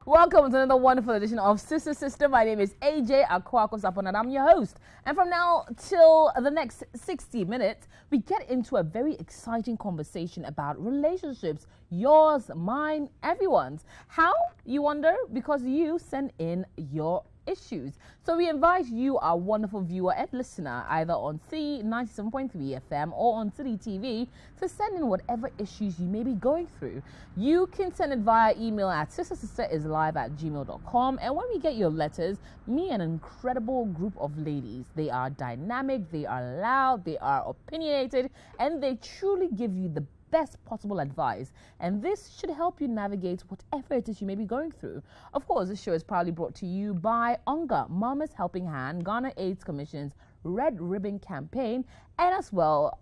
Welcome to another wonderful edition of Sister. My name is AJ Sarpong and I'm your host. And from now till the next 60 minutes, we get into a very exciting conversation about relationships. Yours, mine, everyone's. How? You wonder? Because you send in your issues. So we invite you, our wonderful viewer and listener, either on Citi 97.3 FM or on Citi TV, to send in whatever issues you may be going through. You can send it via email at sisterislive@gmail.com. And when we get your letters, me and an incredible group of ladies, they are dynamic, they are loud, they are opinionated, and they truly give you the best possible advice, and this should help you navigate whatever it is you may be going through. Of course, this show is proudly brought to you by UNGA, Mama's Helping Hand, Ghana AIDS Commission's Red Ribbon Campaign, and as well,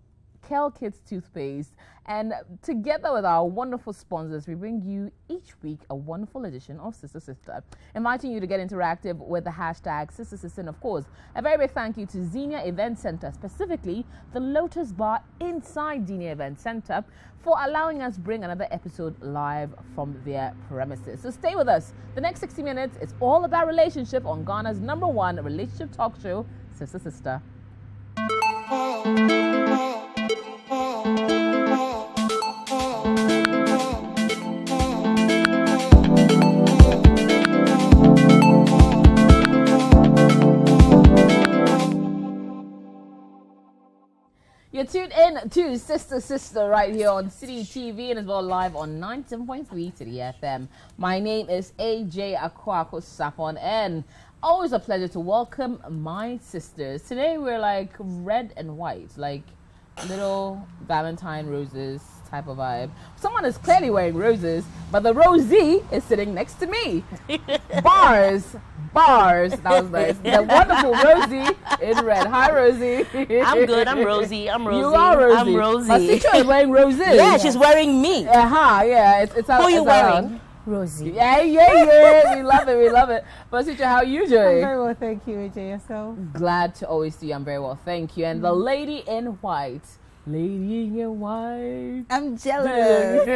Kel Kids Toothpaste. And together with our wonderful sponsors, we bring you each week a wonderful edition of Sister, inviting you to get interactive with the hashtag Sister. And of course, a very big thank you to Xenia Event Center, specifically the Lotus Bar inside Xenia Event Center, for allowing us bring another episode live from their premises. So stay with us. The next 60 minutes is all about relationship on Ghana's #1 relationship talk show, Sister. You're tuned in to Sister right here on Citi TV and as well live on 97.3 Citi FM. My name is AJ Sarpong and always a pleasure to welcome my sisters. Today we're like red and white, like little Valentine roses type of vibe. Someone is clearly wearing roses, but the Rosie is sitting next to me. Bars. That was nice. The wonderful Rosie in red. Hi, Rosie. I'm good. I'm Rosie. You are Rosie. I'm Rosie. My sister is wearing roses. Yeah, she's wearing me. Yeah. It's Who are you wearing? Rosie. Yeah. We love it. But sister, how are you doing? I'm very well, thank you, AJ. Yourself? Glad to always see you. I'm very well, thank you. And the lady in white. Lady in white. I'm jealous.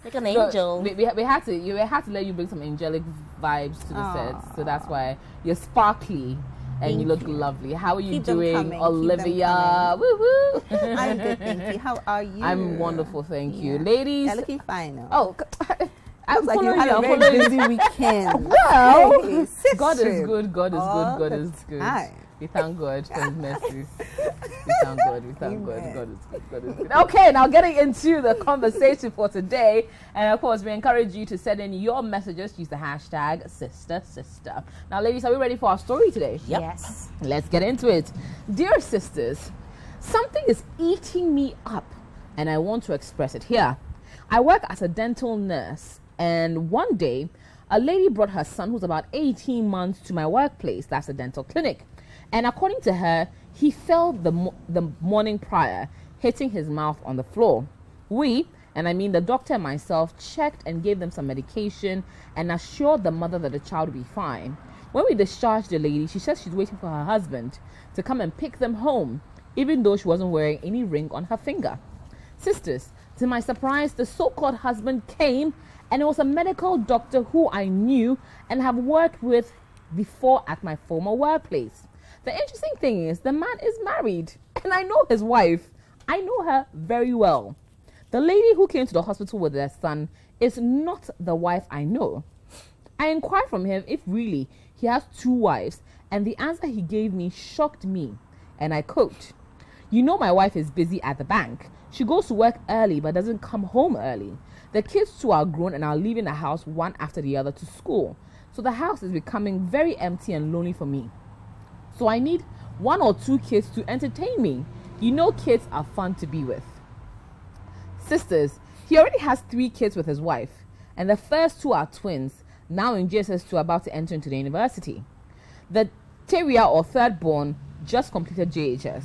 Like an angel. We had to let you bring some angelic vibes to the set, so that's why you're sparkly and you look lovely. How are you doing, Olivia? Woo woo. I'm good, thank you. How are you? I'm wonderful, thank you, ladies. You're looking fine now. Oh. Looks like you had a very busy weekend. Well, hey, God is good. God is good. Hi. We thank God for His mercies. We thank God. God is good. Okay, now getting into the conversation for today, and of course, we encourage you to send in your messages. Use the hashtag Sister. Now, ladies, are we ready for our story today? Yep. Yes. Let's get into it. Dear sisters, something is eating me up, and I want to express it here. I work as a dental nurse, and one day, a lady brought her son, who's about 18 months, to my workplace. That's a dental clinic. And according to her, he fell the morning prior, hitting his mouth on the floor. We, and I mean the doctor and myself, checked and gave them some medication and assured the mother that the child would be fine. When we discharged the lady, she says she's waiting for her husband to come and pick them home, even though she wasn't wearing any ring on her finger. Sisters, to my surprise, the so-called husband came, and it was a medical doctor who I knew and have worked with before at my former workplace. The interesting thing is the man is married and I know his wife. I know her very well. The lady who came to the hospital with their son is not the wife I know. I inquired from him if really he has 2 wives, and the answer he gave me shocked me. And I quote, "You know my wife is busy at the bank. She goes to work early but doesn't come home early. The kids too are grown and are leaving the house one after the other to school. So the house is becoming very empty and lonely for me. So I need 1 or 2 kids to entertain me. You know kids are fun to be with." Sisters, he already has 3 kids with his wife, and the first 2 are twins, now in JSS2, about to enter into the university. The terrier or third born just completed JHS.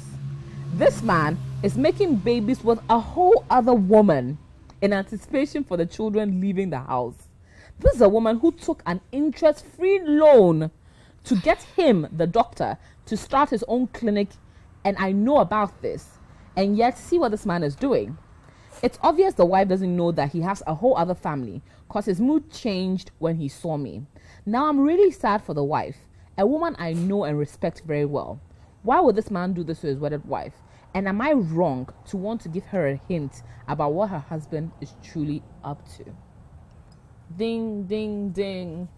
This man is making babies with a whole other woman in anticipation for the children leaving the house. This is a woman who took an interest-free loan to get him, the doctor, to start his own clinic, and I know about this. And yet, see what this man is doing. It's obvious the wife doesn't know that he has a whole other family because his mood changed when he saw me. Now I'm really sad for the wife, a woman I know and respect very well. Why would this man do this to his wedded wife? And am I wrong to want to give her a hint about what her husband is truly up to? Ding, ding, ding.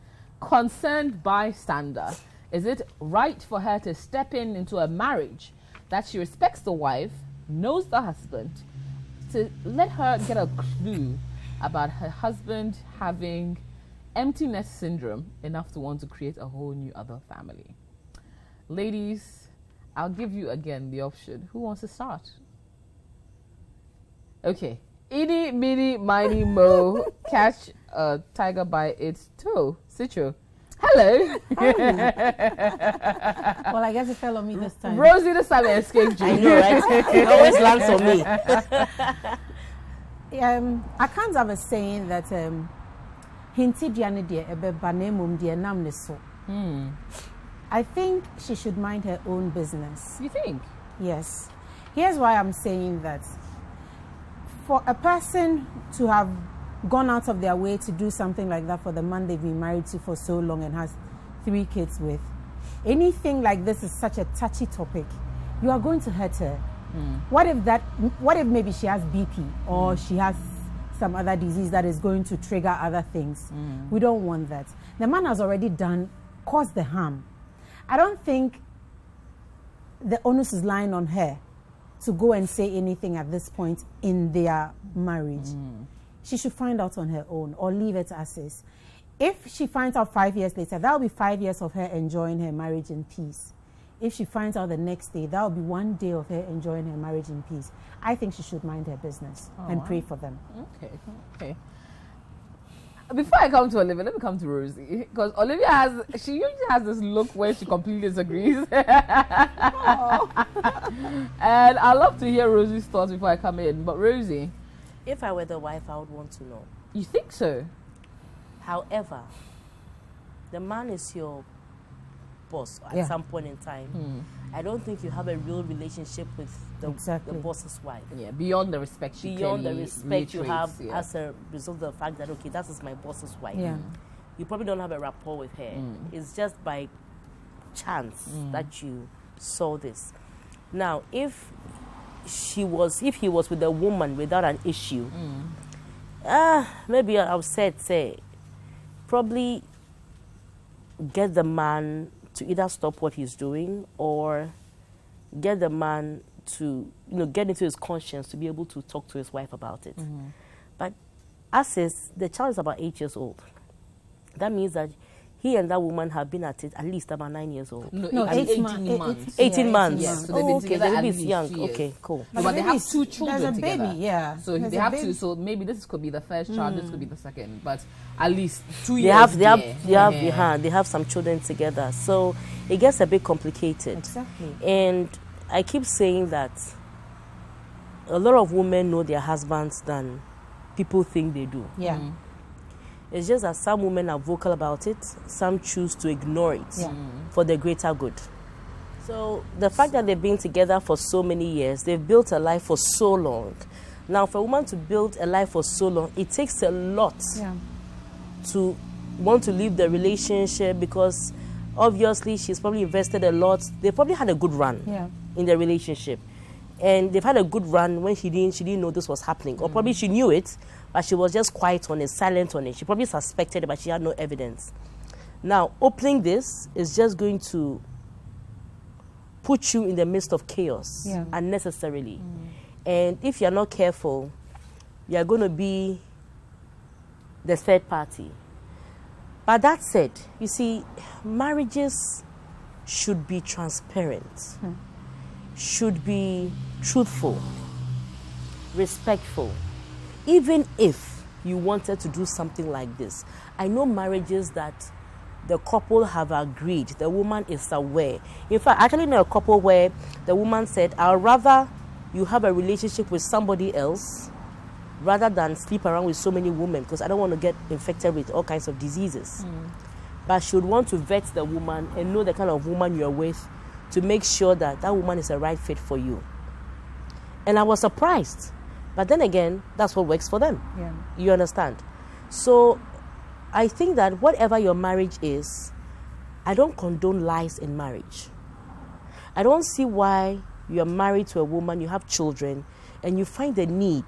Concerned bystander. Is it right for her to step into a marriage that she respects the wife, knows the husband, to let her get a clue about her husband having empty nest syndrome enough to want to create a whole new other family? Ladies, I'll give you again the option. Who wants to start? Okay. Eeny, meeny, miny, mo. Catch a tiger by its toe. Citro. Hello. Well, I guess it fell on me this time. Rosie, this time it escaped you. I know, right? It always lands on me. I can't have a saying that hinti diane die ebe banemum die nam ne so. I think she should mind her own business. You think? Yes. Here's why I'm saying that. For a person to have gone out of their way to do something like that for the man they've been married to for so long and has 3 kids with, anything like this is such a touchy topic. You are going to hurt her. What if maybe she has BP or she has some other disease that is going to trigger other things? We don't want that. The man has already caused the harm. I don't think the onus is lying on her to go and say anything at this point in their marriage. She should find out on her own or leave it as is. If she finds out 5 years later, that will be 5 years of her enjoying her marriage in peace. If she finds out the next day, that will be 1 day of her enjoying her marriage in peace. I think she should mind her business and pray for them. Okay. Before I come to Olivia, let me come to Rosie. Because Olivia she usually has this look where she completely disagrees. And I'd love to hear Rosie's thoughts before I come in. But Rosie, If I were the wife, I would want to know. you think so? However, the man is your boss at some point in time. I don't think you have a real relationship with the boss's wife. Yeah, beyond the respect she Beyond the respect you have yeah. as a result of the fact that, okay, that is my boss's wife. Yeah. You probably don't have a rapport with her. It's just by chance that you saw this. Now, if he was with a woman without an issue, maybe I would say, probably get the man to either stop what he's doing or get the man to, get into his conscience to be able to talk to his wife about it. But as is, the child is about 8 years old. That means that he and that woman have been at it at least about 9 years old. No, 18 months. 18 months. Yeah, so they've been together the at baby's least young. 2 years. Okay, cool. But they have 2 children There's a together. baby, yeah. So There's they a have baby. to. So maybe this could be the first child. This could be the second. But at least 2 years. They have some children together. So it gets a bit complicated. Exactly. And I keep saying that a lot of women know their husbands than people think they do. Yeah. It's just that some women are vocal about it, some choose to ignore it for the greater good. So the fact that they've been together for so many years, they've built a life for so long. Now, for a woman to build a life for so long, it takes a lot to want to leave the relationship because obviously she's probably invested a lot. They probably had a good run in the relationship. And they've had a good run when she didn't know this was happening. Or probably she knew it, but she was just quiet on it, silent on it. She probably suspected it, but she had no evidence. Now, opening this is just going to put you in the midst of chaos unnecessarily. And if you're not careful, you're going to be the third party. But that said, you see, marriages should be transparent, should be truthful, respectful. Even if you wanted to do something like this, I know marriages that the couple have agreed, the woman is aware. In fact, I actually know a couple where the woman said, I'd rather you have a relationship with somebody else rather than sleep around with so many women because I don't want to get infected with all kinds of diseases. But she would want to vet the woman and know the kind of woman you're with to make sure that that woman is a right fit for you. And I was surprised But then again, that's what works for them. Yeah. You understand? So I think that whatever your marriage is, I don't condone lies in marriage. I don't see why you're married to a woman, you have children, and you find the need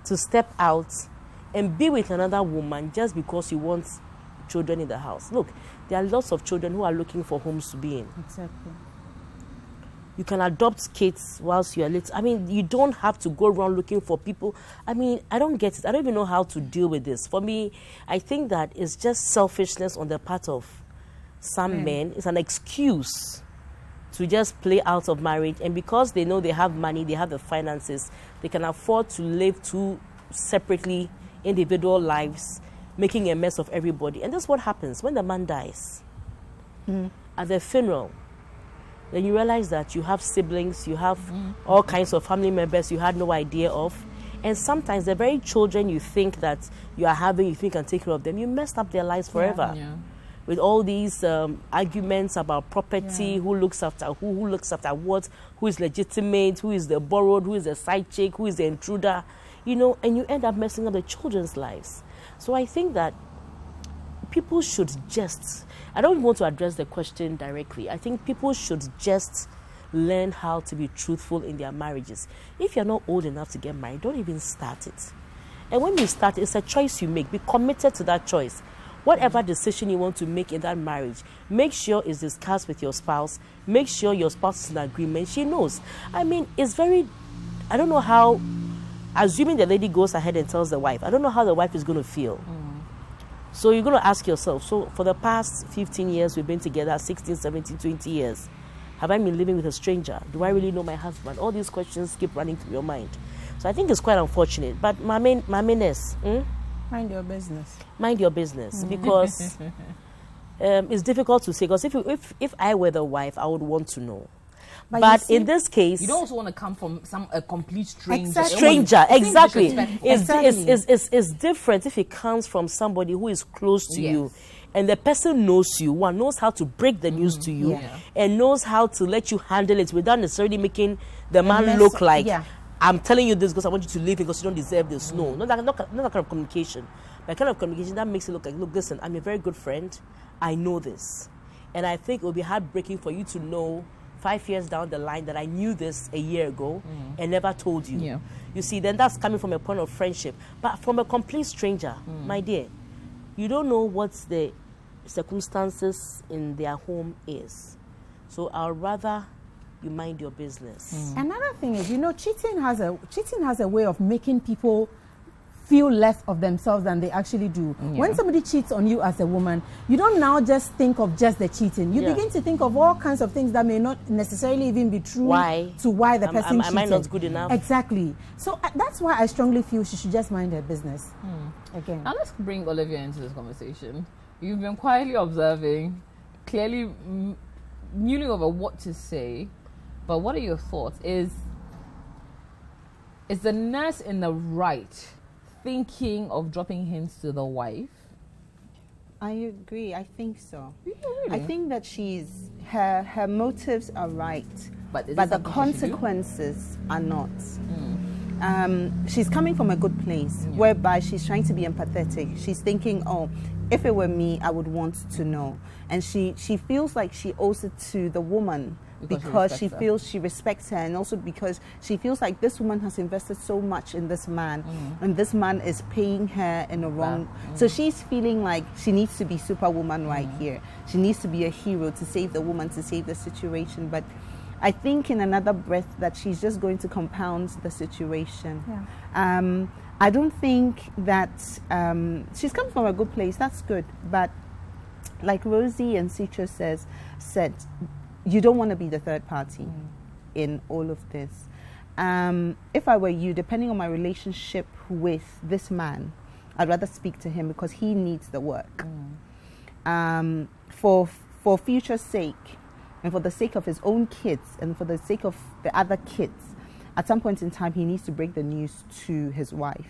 to step out and be with another woman just because you want children in the house. Look, there are lots of children who are looking for homes to be in. Exactly. You can adopt kids whilst you're little. I mean, you don't have to go around looking for people. I mean, I don't get it. I don't even know how to deal with this. For me, I think that it's just selfishness on the part of some men. It's an excuse to just play out of marriage. And because they know they have money, they have the finances, they can afford to live two separately individual lives, making a mess of everybody. And that's what happens when the man dies. At the funeral, then you realize that you have siblings, you have all kinds of family members you had no idea of. And sometimes the very children you think that you are having, you think can take care of them, you messed up their lives forever. Yeah. With all these arguments about property, who looks after who looks after what, who is legitimate, who is the borrowed, who is the side chick, who is the intruder, you know, and you end up messing up the children's lives. So I think that people should just, I don't want to address the question directly. I think people should just learn how to be truthful in their marriages. If you're not old enough to get married, don't even start it. And when you start, it's a choice you make. Be committed to that choice. Whatever decision you want to make in that marriage, make sure it's discussed with your spouse. Make sure your spouse is in agreement. She knows. I mean, it's very, I don't know how, assuming the lady goes ahead and tells the wife, I don't know how the wife is going to feel. So you're going to ask yourself, so for the past 15 years, we've been together, 16, 17, 20 years. Have I been living with a stranger? Do I really know my husband? All these questions keep running through your mind. So I think it's quite unfortunate. But my mainness, Mind your business. Mind your business, because it's difficult to say. Because if I were the wife, I would want to know. But in this case, you don't also want to come from a complete stranger. Exactly. Exactly. It's different if it comes from somebody who is close to you, and the person knows you. One knows how to break the news to you, and knows how to let you handle it without necessarily making the man look like. I'm telling you this because I want you to leave because you don't deserve this. No, not that kind of communication. But kind of communication that makes it look like, look, listen, I'm a very good friend. I know this. And I think it will be heartbreaking for you to know 5 years down the line that I knew this a year ago and never told you. Yeah. You see, then that's coming from a point of friendship. But from a complete stranger, my dear, you don't know what the circumstances in their home is. So I'd rather you mind your business. Another thing is, you know, cheating has a way of making people feel less of themselves than they actually do. When somebody cheats on you as a woman, you don't now just think of just the cheating. You begin to think of all kinds of things that may not necessarily even be true to why the person cheated. Am I not good enough? Exactly. So that's why I strongly feel she should just mind her business. Again. Now let's bring Olivia into this conversation. You've been quietly observing, clearly mulling over what to say, but what are your thoughts? Is the nurse in the right thinking of dropping hints to the wife? I agree. I think so. Yeah, really? I think that her motives are right, but the consequences are not. She's coming from a good place, whereby she's trying to be empathetic. She's thinking, oh, if it were me, I would want to know. And she feels like she owes it to the woman because she feels she respects her, and also because she feels like this woman has invested so much in this man, and this man is paying her in a wrong. So she's feeling like she needs to be superwoman right here. She needs to be a hero to save the woman, to save the situation. But I think in another breath that she's just going to compound the situation. I don't think that she's come from a good place. That's good, but like Rosie and Citra said, you don't want to be the third party in all of this. If I were you, depending on my relationship with this man, I'd rather speak to him because he needs the work. For future's sake, and for the sake of his own kids, and for the sake of the other kids, at some point in time, he needs to break the news to his wife,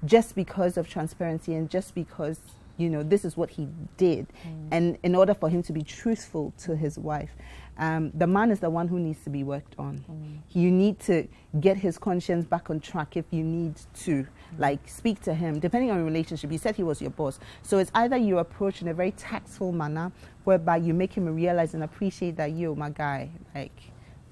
just because of transparency and just because you know, this is what he did. And in order for him to be truthful to his wife, the man is the one who needs to be worked on. You need to get his conscience back on track if you need to. Like, speak to him, depending on your relationship. You said he was your boss. So it's either you approach in a very tactful manner, whereby you make him realize and appreciate that, you, my guy, like,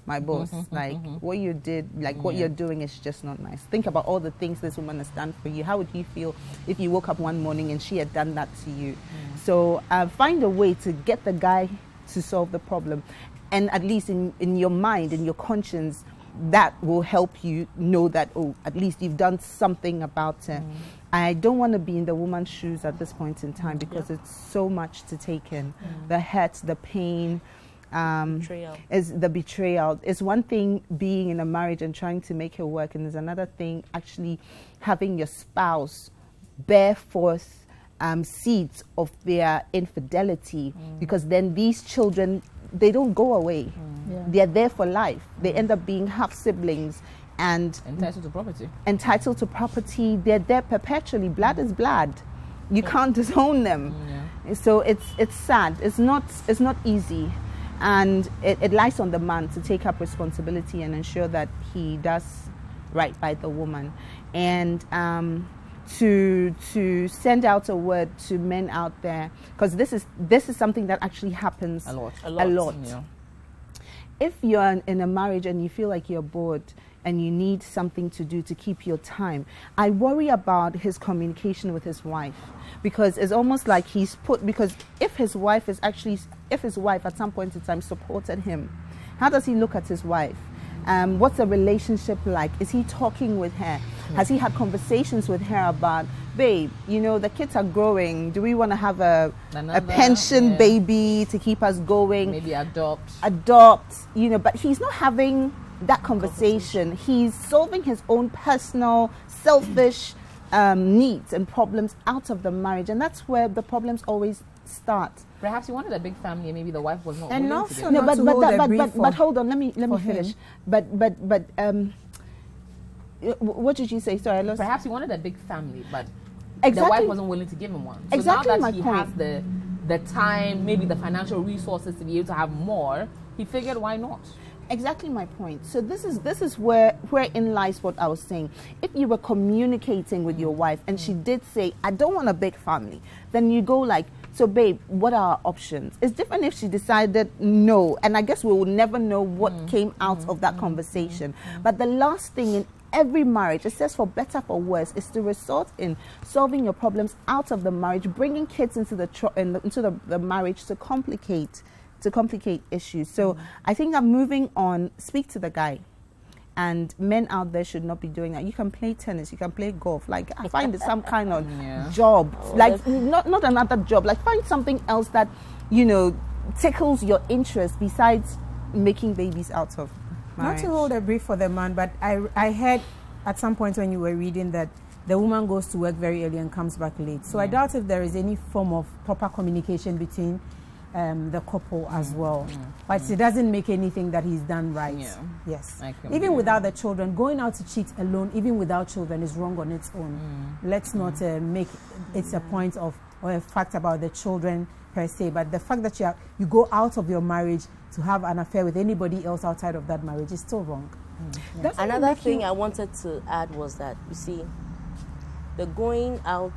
my boss, like, what you did, like, what you're doing is just not nice. Think about all the things this woman has done for you. How would you feel if you woke up one morning and she had done that to you? So find a way to get the guy to solve the problem. And at least in your mind, in your conscience, that will help you know that, oh, at least you've done something about it. I don't want to be in the woman's shoes at this point in time, because it's so much to take in. The hurt, the pain, is the betrayal. It's one thing being in a marriage and trying to make it work, and there's another thing actually having your spouse bear forth seeds of their infidelity, because then these children, they don't go away. They're there for life. They end up being half siblings and entitled to property. Entitled to property. They're there perpetually. Blood is blood. You can't disown them. So it's sad. It's not easy, and it lies on the man to take up responsibility and ensure that he does right by the woman, and to send out a word to men out there, because this is something that actually happens a lot. Yeah. If you're in a marriage and you feel like you're bored and you need something to do to keep your time, I worry about his communication with his wife, because it's almost like because if his wife at some point in time supported him, how does he look at his wife? What's the relationship like? Is he talking with her? Has he had conversations with her about, babe, you know, the kids are growing. Do we want to have a pension baby to keep us going? Maybe adopt, you know, but he's not having that conversation. He's solving his own personal, selfish needs and problems out of the marriage. And that's where the problems always start. Perhaps he wanted a big family, and maybe the wife was not and willing to also give not to hold a brief but hold on, let me finish. Him. But what did you say? Sorry, I lost. Perhaps he wanted a big family, but exactly. the wife wasn't willing to give him one. So exactly now that my he point. has the time, maybe the financial resources to be able to have more, he figured, why not? Exactly my point. So this is wherein lies what I was saying. If you were communicating with your wife and she did say, I don't want a big family, then you go like, so babe, what are our options? It's different if she decided no, and I guess we will never know what came out of that conversation. But the last thing in every marriage, it says for better for worse, is to resort in solving your problems out of the marriage, bringing kids into the marriage to complicate issues. So I think that moving on, speak to the guy. And men out there should not be doing that. You can play tennis, you can play golf. Like, I find it some kind of job. Like, not another job. Like, find something else that, you know, tickles your interest besides making babies out of marriage. Not to hold a brief for the man, but I heard at some point when you were reading that the woman goes to work very early and comes back late. So I doubt if there is any form of proper communication between the couple as well. But it doesn't make anything that he's done right. Yes. Even without the children, going out to cheat alone, even without children, is wrong on its own. Let's not make it a point of or a fact about the children per se, but the fact that you go out of your marriage to have an affair with anybody else outside of that marriage is still wrong. Another thing I wanted to add was that, you see, the going out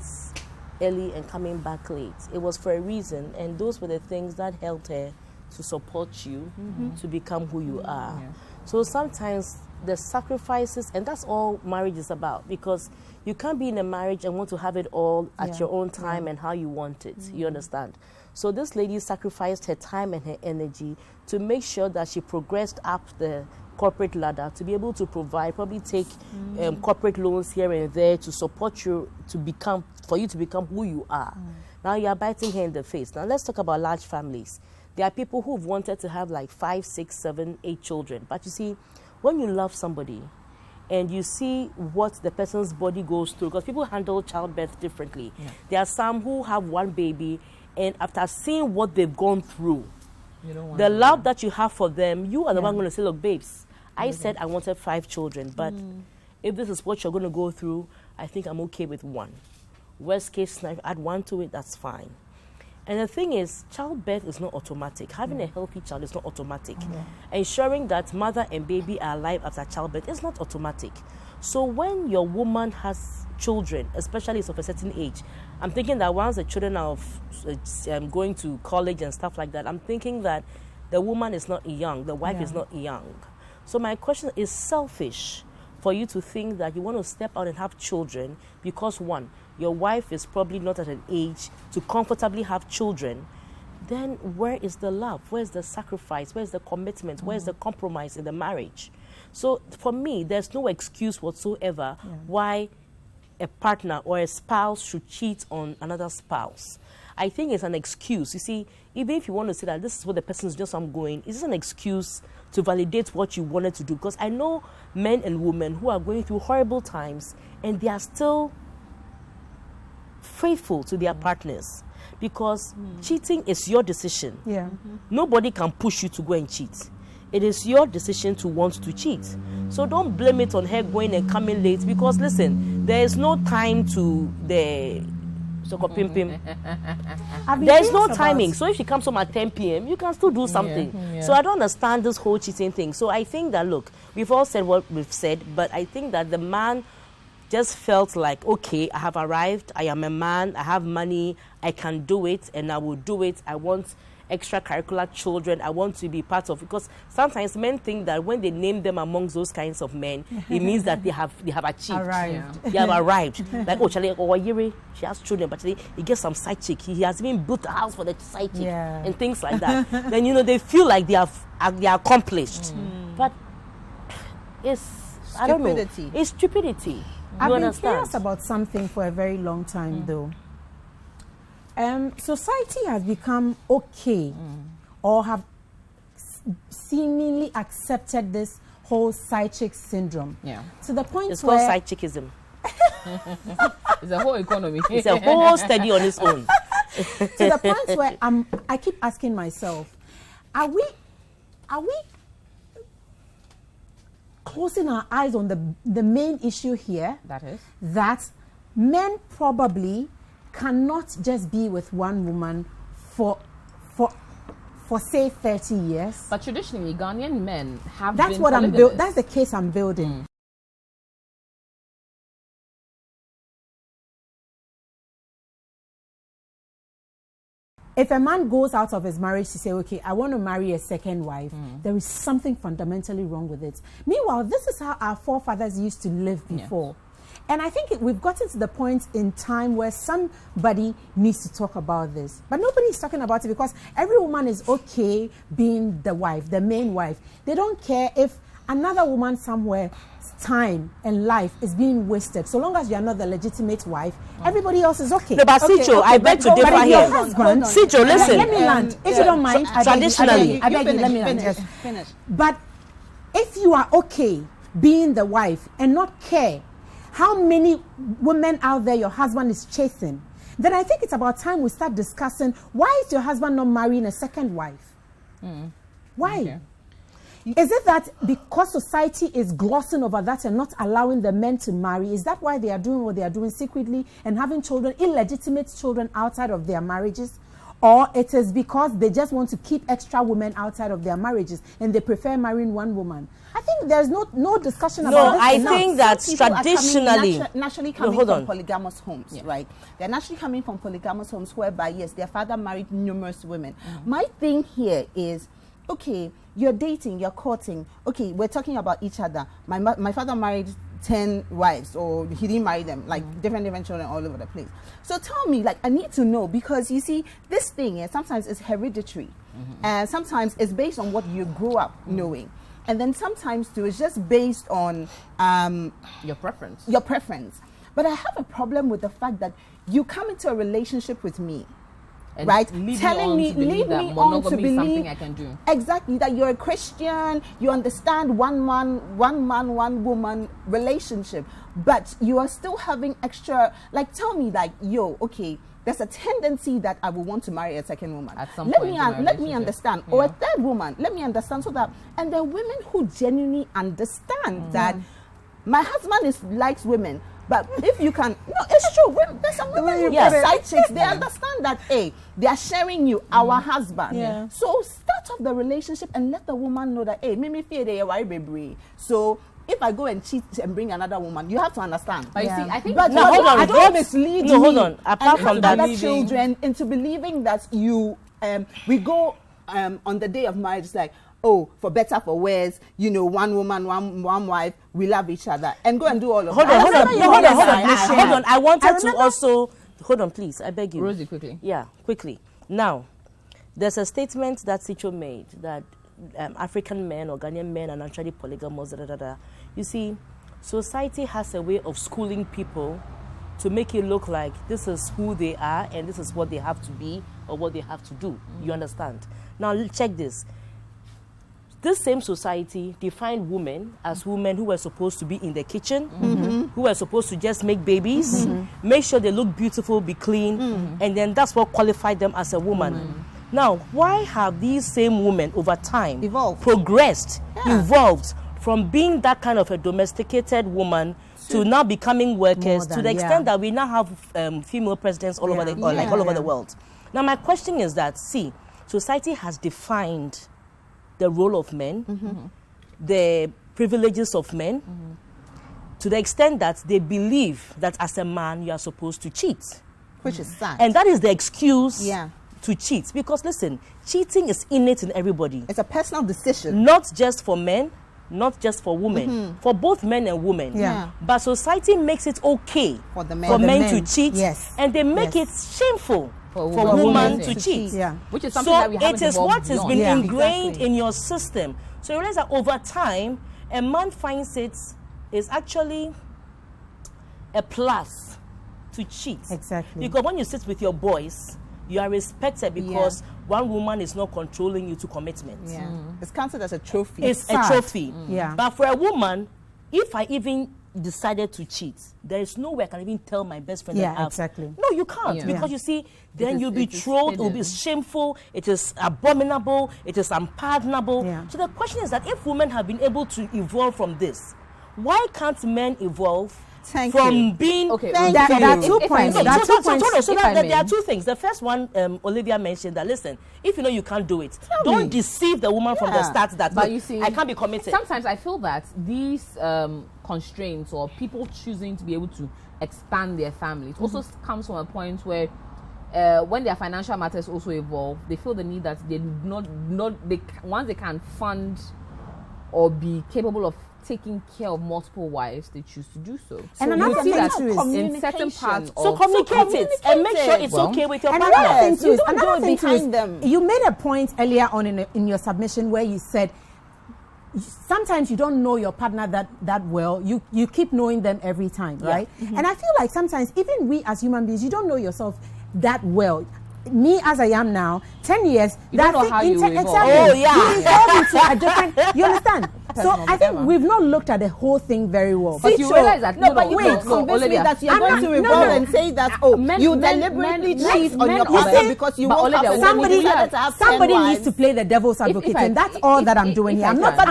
early and coming back late, it was for a reason, and those were the things that helped her to support you to become who you are. So sometimes the sacrifices, and that's all marriage is about, because you can't be in a marriage and want to have it all at your own time and how you want it. You understand? So this lady sacrificed her time and her energy to make sure that she progressed up the corporate ladder to be able to provide, probably take corporate loans here and there to support you for you to become who you are. Now you are biting her in the face. Now let's talk about large families. There are people who've wanted to have like 5, 6, 7, 8 children. But you see, when you love somebody and you see what the person's body goes through, because people handle childbirth differently. There are some who have one baby, and after seeing what they've gone through, the love that you have for them, you are the one going to say, look, babes, I said I wanted 5 children, but if this is what you're going to go through, I think I'm okay with 1. Worst case scenario, add 1 to it, that's fine. And the thing is, childbirth is not automatic. Having a healthy child is not automatic. Ensuring that mother and baby are alive after childbirth is not automatic. So when your woman has children, especially of a certain age, I'm thinking that once the children are going to college and stuff like that, I'm thinking that the woman is not young, the wife is not young. So my question is, selfish for you to think that you want to step out and have children because, one, your wife is probably not at an age to comfortably have children. Then where is the love? Where's the sacrifice? Where's the commitment? Where's the compromise in the marriage? So for me, there's no excuse whatsoever why a partner or a spouse should cheat on another spouse. I think it's an excuse. You see, even if you want to say that this is what the person is just I'm going, it's an excuse to validate what you wanted to do. Because I know men and women who are going through horrible times and they are still faithful to their partners. Because cheating is your decision. Nobody can push you to go and cheat. It is your decision to want to cheat. So don't blame it on her going and coming late, because listen, there is no time to the there is no timing. So if she comes home at 10 p.m., you can still do something. So I don't understand this whole cheating thing. So I think that, look, we've all said what we've said, but I think that the man just felt like, okay, I have arrived, I am a man, I have money, I can do it, and I will do it. I want extracurricular children, I want to be part of, because sometimes men think that when they name them amongst those kinds of men, it means that they have achieved. They have arrived. Like, oh, Charlie, Yiri, she has children, but he gets some side chick. He has even built a house for the side chick and things like that. Then, you know, they feel like they are accomplished. But it's stupidity. I don't know. It's stupidity. I've been curious about something for a very long time, though. Society has become okay or have seemingly accepted this whole side chick syndrome. To the point it's where... called side chickism. It's a whole economy. It's a whole study on its own. To the point where I keep asking myself, are we closing our eyes on the main issue here? That is? That men probably cannot just be with one woman for say 30 years. But traditionally, Ghanaian men have that's been what I'm polygamous. that's the case I'm building. If a man goes out of his marriage to say, okay, I want to marry a second wife, there is something fundamentally wrong with it. Meanwhile, this is how our forefathers used to live before. And I think we've gotten to the point in time where somebody needs to talk about this. But nobody's talking about it because every woman is okay being the wife, the main wife. They don't care if another woman somewhere's time and life is being wasted. So long as you are not the legitimate wife, everybody else is okay. No, but Sijo, I beg to differ here. Sijo, listen. Let me land. If you don't mind, traditionally. I beg you, let me land. Finish. But if you are okay being the wife and not care how many women out there your husband is chasing, then I think it's about time we start discussing, why is your husband not marrying a second wife? Why? Okay. Is it that because society is glossing over that and not allowing the men to marry? Is that why they are doing what they are doing secretly and having children, illegitimate children outside of their marriages? Or it is because they just want to keep extra women outside of their marriages and they prefer marrying one woman? I think there's no discussion about this. No, I think that traditionally... naturally coming from polygamous homes, right? They're naturally coming from polygamous homes whereby, yes, their father married numerous women. My thing here is, okay, you're dating, you're courting. Okay, we're talking about each other. My father married 10 wives, or he didn't marry them, like different children all over the place. So tell me, like, I need to know, because you see, this thing sometimes is hereditary, and sometimes it's based on what you grew up knowing. And then sometimes too, it's just based on your preference. But I have a problem with the fact that you come into a relationship with me, and right? Telling me, lead me on to believe something I can do. Exactly, that you're a Christian, you understand one man, one woman relationship, but you are still having extra. Like, tell me, like, yo, okay, there's a tendency that I will want to marry a second woman. At some point let me understand, or a third woman. Let me understand, so that, and there are women who genuinely understand that my husband likes women, But if you can, no, it's true. There's some women who are side chicks. They understand that, hey, they are sharing you, our husband. Yeah. So start off the relationship and let the woman know that, hey, me fear they are baby. So if I go and cheat and bring another woman, you have to understand. But you see, I think. But no, hold on. I don't mislead No, hold on. Apart and from that, other children into believing that you, we go on the day of marriage, it's like, oh, for better, for worse, you know, one woman, one wife, we love each other, and go and do all of hold that. on. Hold on. I wanted to also, hold on, please. I beg you. Rosie, quickly. Yeah, quickly. Now, there's a statement that Sicho made that African men or Ghanaian men are naturally polygamous. You see, society has a way of schooling people to make it look like this is who they are and this is what they have to be or what they have to do. You understand? Now, check this. This same society defined women as women who were supposed to be in the kitchen, who were supposed to just make babies, make sure they look beautiful, be clean, and then that's what qualified them as a woman. Now, why have these same women over time progressed, evolved from being that kind of a domesticated woman to now becoming workers to the extent that we now have female presidents all over the world? Now, my question is that, see, society has defined the role of men, the privileges of men, to the extent that they believe that as a man you are supposed to cheat. Which is sad. And that is the excuse to cheat. Because listen, cheating is innate in everybody. It's a personal decision. Not just for men, not just for women, for both men and women. Yeah. But society makes it okay For the for men. men to cheat, and they make it shameful for women to cheat. Yeah. Which is something So that we haven't it is what evolved has beyond. been ingrained in your system. So you realize that over time, a man finds it is actually a plus to cheat. Exactly. Because when you sit with your boys, you are respected because one woman is not controlling you to commitment. Yeah. It's counted as a trophy. It's a trophy. Yeah. But for a woman, if I even decided to cheat, there is no way I can even tell my best friend that I've... exactly. No, you can't. Yeah. Because you see, then is- you'll be it is trolled, it will be hidden. shameful, it is abominable, it is unpardonable. Yeah. So the question is that if women have been able to evolve from this, why can't men evolve Thank from you. being... Okay, There Rosie, are two if I points. may. There are two points. So If I there may. are two things. The first one, Olivia mentioned that, listen, if you know you can't do it, Tell don't me. deceive the woman from the start that, But look, you see, I can't be committed. Sometimes I feel that these constraints or people choosing to be able to expand their families also comes from a point where when their financial matters also evolve, they feel the need that they once they can fund or be capable of taking care of multiple wives, they choose to do so. And you another see thing that too is in certain parts of So communicate it and make sure it's Well, okay with your Another partner. thing too You is, don't another do it thing too is, behind them. you made a point earlier on in your submission where you said sometimes you don't know your partner that well. You keep knowing them every time, right? And I feel like sometimes even we as human beings, you don't know yourself that well. Me as I am now, 10 years, You don't know how you evolve. exactly. Oh, yeah. You evolve into a different, you understand? So Personal I think endeavor. we've not looked at the whole thing very well. But you Chicho, realize that no, but you wait, can't convince me Olivia, that you're I'm going not- to no, evolve no. and say that you men- deliberately men- cheat on men your of partner a- because you but won't Olivia, have a somebody decided to have 10 somebody wives. needs to play the devil's advocate, and that's all that I'm doing here. I'm not can.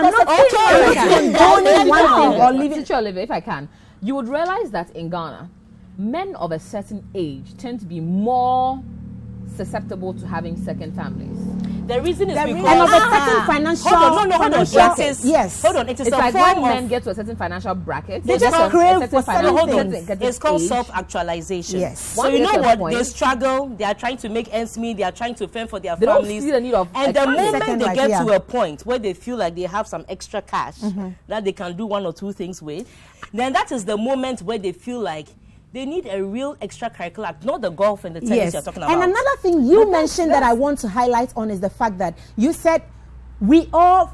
condoning one thing or leaving. Sister Olivia, if I can, you would realize that in Ghana, men of a certain age tend to be more susceptible to having second families. The reason is because... And of a certain financial, Hold on. financial- It is, yes. Hold on. It is It's a like form when men of... get to a certain financial bracket, They or just a crave certain for financial- certain Hold on. things. It's called age. self-actualization. Yes. So Once you they know get to a what? point- They struggle. They are trying to make ends meet. They are trying to fend for their They don't families. see the need of and the expanding. moment Second they wife, get yeah. to a point where they feel like they have some extra cash that they can do one or two things with, then that is the moment where they feel like they need a real extracurricular, not the golf and the tennis you're talking about. And another thing you mentioned that I want to highlight on is the fact that you said we are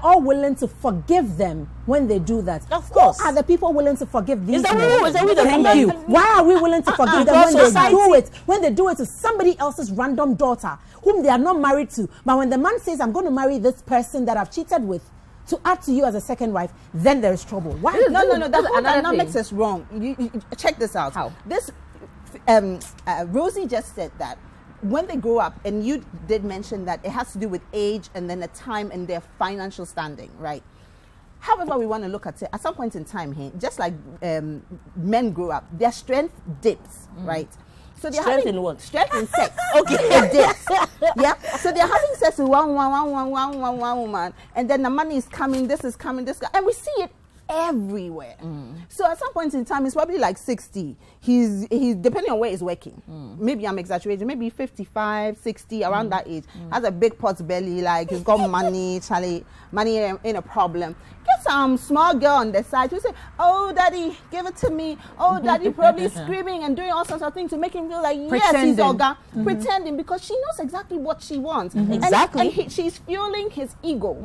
all willing to forgive them when they do that. Of course. Who are the people willing to forgive these that men? we? Is that we the Thank women? you. Why are we willing to forgive them Because when society- they do it to somebody else's random daughter whom they are not married to? But when the man says, I'm going to marry this person that I've cheated with to add to you as a second wife, then there is trouble. Why? No. The That's whole another dynamics thing. is wrong. You check this out. How? This, Rosie just said that when they grow up, and you did mention that it has to do with age and then the time and their financial standing, right? However we want to look at it, at some point in time here, just like men grow up, their strength dips, right? So they're Strength having in what? Strength in sex. Okay, it dips. Yeah. So they're having sex with one woman, and then the money is coming, this is coming, and we see it everywhere. So at some point in time, it's probably like 60. He's depending on where he's working. Maybe I'm exaggerating. Maybe 55, 60, around that age. Has a big pot belly, like he's got money. Charlie, money ain't a problem. Get some small girl on the side who say, "Oh, daddy, give it to me." Oh, daddy, probably screaming and doing all sorts of things to make him feel like yes, he's Oga, pretending, because she knows exactly what she wants. Exactly. And she's fueling his ego.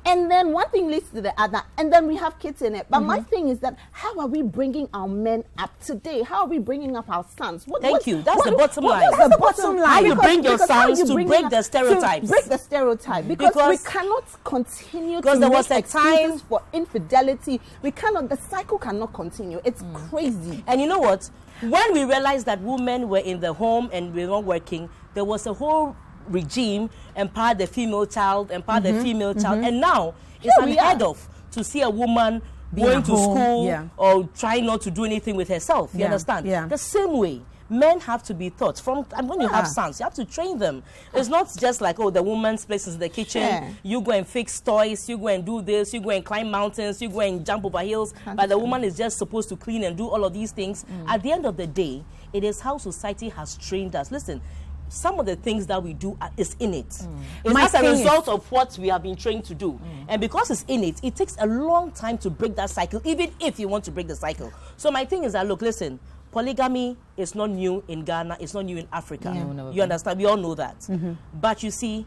And then one thing leads to the other, and then we have kids in it. But my thing is that how are we bringing our men up today? How are we bringing up our sons? Thank you. That's the bottom line. That's the bottom line. How you bring your sons to break the stereotypes. To break the stereotype. Because we cannot continue to there make was a excuses for infidelity. We cannot, the cycle cannot continue. It's crazy. And you know what? When we realized that women were in the home and we were not working, there was a whole regime empower the female child, and now it's unheard of to see a woman going to school or trying not to do anything with herself. You understand? The same way men have to be taught from, and when you have sons, you have to train them. It's not just like, oh, the woman's place is the kitchen, you go and fix toys, you go and do this, you go and climb mountains, you go and jump over hills, but the woman is just supposed to clean and do all of these things. At the end of the day, it is how society has trained us. Listen, some of the things that we do is innate. It's as a result of what we have been trained to do. And because it's innate, it takes a long time to break that cycle, even if you want to break the cycle. So my thing is that, look, listen, polygamy is not new in Ghana, it's not new in Africa. You understand? We all know that. But you see,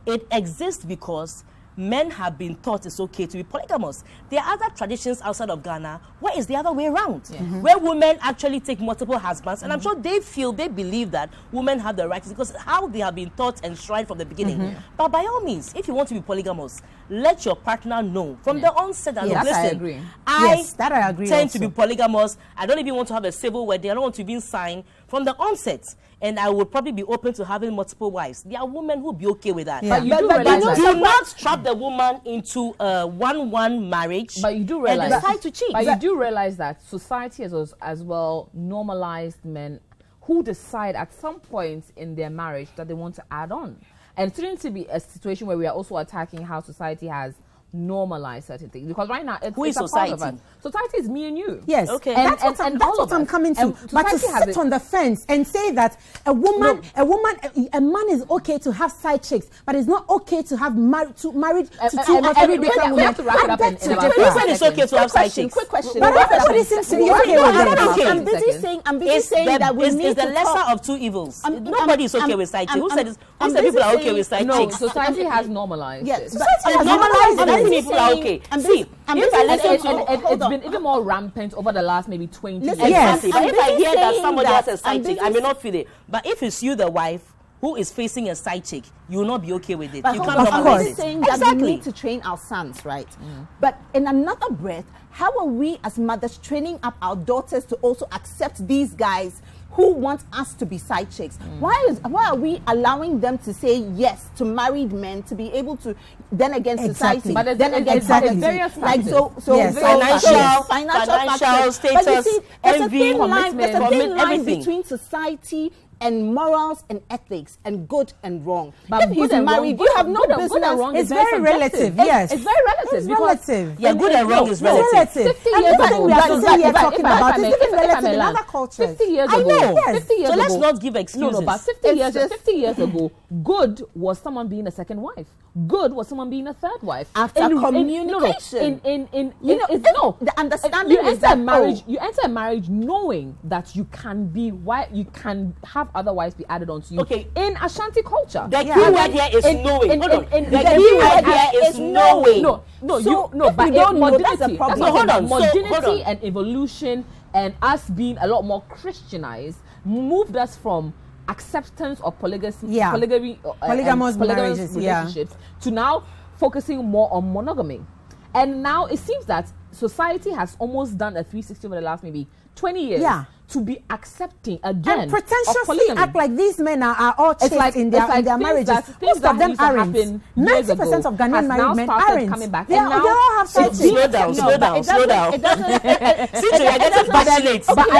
it exists because men have been taught it's okay to be polygamous. There are other traditions outside of Ghana where it's the other way around, where women actually take multiple husbands, and I'm sure they believe that women have the right, because how they have been taught and enshrined from the beginning. But by all means, if you want to be polygamous, let your partner know from the onset that, listen, I agree. I tend to be polygamous. I don't even want to have a civil wedding. I don't want to be signed from the onset. And I would probably be open to having multiple wives. There are women who will be okay with that. But you do not trap the woman into a 1-1 marriage. But you do realize, and decide to cheat. But you do realize that society has as well normalized men who decide at some point in their marriage that they want to add on. And it shouldn't be a situation where we are also attacking how society has normalize certain things, because right now it's a part of us. Society is me and you. Yes, okay. That's what I'm coming to. But to sit on the fence and say that a man is okay to have side chicks, but it's not okay to have married to two different women. We have to wrap it up in about who said it's okay to have side chicks? Quick question. But everybody seems to be okay with it. I'm busy saying that we need the lesser of two evils. Nobody is okay with side chicks. Who said people are okay with side chicks? No, society has normalized. Yes, society has normalized. People are okay. See, it's been even more rampant over the last maybe 20 years. Yes. But if I hear that somebody has a side chick, I may not feel it. But if it's you, the wife, who is facing a side chick, you will not be okay with it. But you can't normalize it. Saying that we need to train our sons, right? But in another breath, how are we as mothers training up our daughters to also accept these guys who want us to be side chicks? Why are we allowing them to say yes to married men, to be able to then against society, but then against poverty, like financial status, envy, commitment, there's a thin line everything between society and morals and ethics and good and wrong. But if he's married, you have no business. Good and wrong it's very relative. Yes, it's very relative. It's relative. Yeah, good and wrong is relative. 50 years ago, we are still here talking about it. It's even relative in other cultures. 50 years I ago. know. Yes. 50 years so ago. Let's not give excuses. No, but 50 years ago, good was someone being a second wife. Good was someone being a third wife. After communication. The understanding is that you enter a marriage knowing that you can have other wives be added onto you. Okay. In Ashanti culture. The key word here is knowing. The key word here is knowing. But we don't know, that's a problem. Hold on. Hold on. Modernity and evolution and us being a lot more Christianized moved us from acceptance of polygamous marriages, relationships to now focusing more on monogamy. And now it seems that society has almost done a 360 over the last maybe 20 years to be accepting again and pretentiously of polygamy. act like these men are all chaste in their marriages. Most of them aren't. 90% of Ghanaian married men aren't. Coming back. They all have side chicks. Slow down. It doesn't. Cito, you're getting passionate. But You